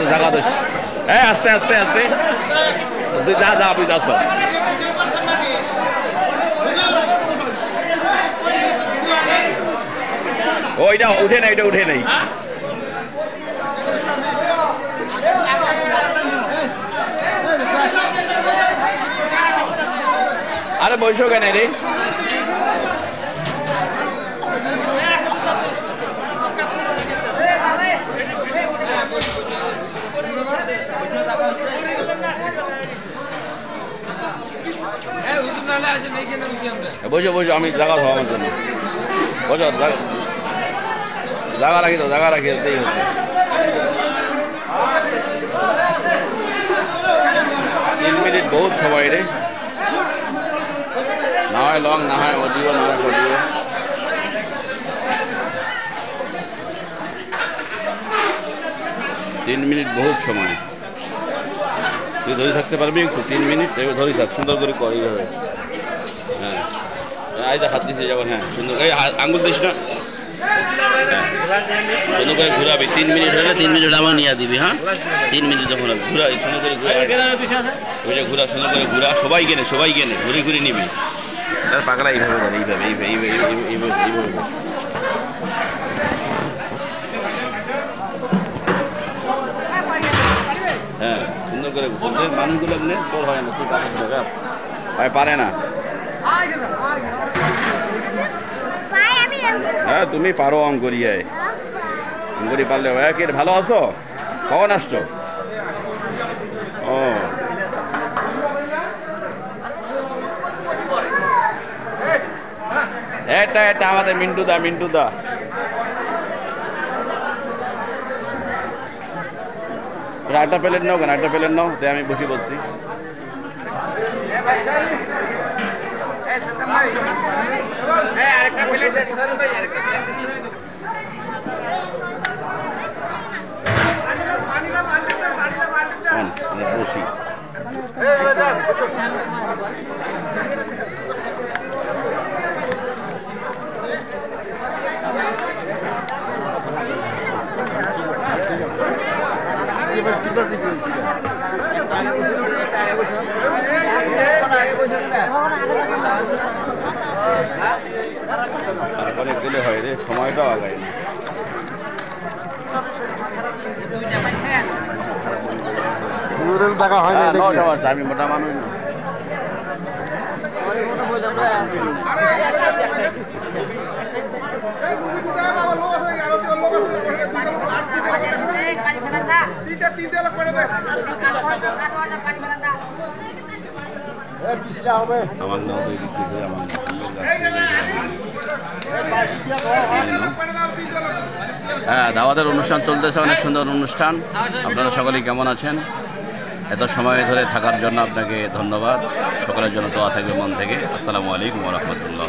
জাগা দোষ আস্তে আস্তে আস্তে তুই যা যা আপনি যাচ্ছ ওইটা উঠে নাই এটা উঠে নাই আরে বইছো কেন রে বসো বসো আমি জায়গা খাওয়া আমার জন্য বসো জায়গা রাখি তো জায়গা রাখি হচ্ছে 3 মিনিট বহুত সময় রে না হয় লং না হয় অডিও না হয় অডিও তিন মিনিট বহুত সময় তুই ধরে থাকতে পারবি একটু 3 মিনিট এবার ধরে থাক সুন্দর করে কর এইভাবে হ্যাঁ এই যে হাত দিতে যাবো হ্যাঁ সুন্দর এই আঙুল দিস না সুন্দর করে ঘুরাবি 3 মিনিট হলে 3 মিনিট আমার নিয়ে দিবি হ্যাঁ 3 মিনিট যখন হবে ঘুরা সুন্দর করে ঘুরা ওই যে ঘুরা সুন্দর করে ঘুরা সবাই কেনে ঘুরে ঘুরে নিবি তার পাগলা এইভাবে করে এইভাবে হ্যাঁ সুন্দর করে মানুষগুলো তোর হয় না তুই পারে না হ্যাঁ তুমি পারো অঙ্করিয়ায় অঙ্করি পারলে কে ভালো আছো কখন আসছো ও এটা আমাদের মিন্টু দা একটা প্লেট নাও কেন একটা প্লেট নাও তাই আমি বসে বলছি বসি তারপরে গেলে হয় রে সময়টাও আগায় না আমি মোটা মানুষ না আমার নাম হ্যাঁ দাওয়াতের অনুষ্ঠান চলতেছে অনেক সুন্দর অনুষ্ঠান আপনারা সকলেই কেমন আছেন এত সময় ধরে থাকার জন্য আপনাকে ধন্যবাদ সকলের জন্য দোয়া থাকবে মন থেকে আসসালামু আলাইকুম ওয়া রাহমাতুল্লাহ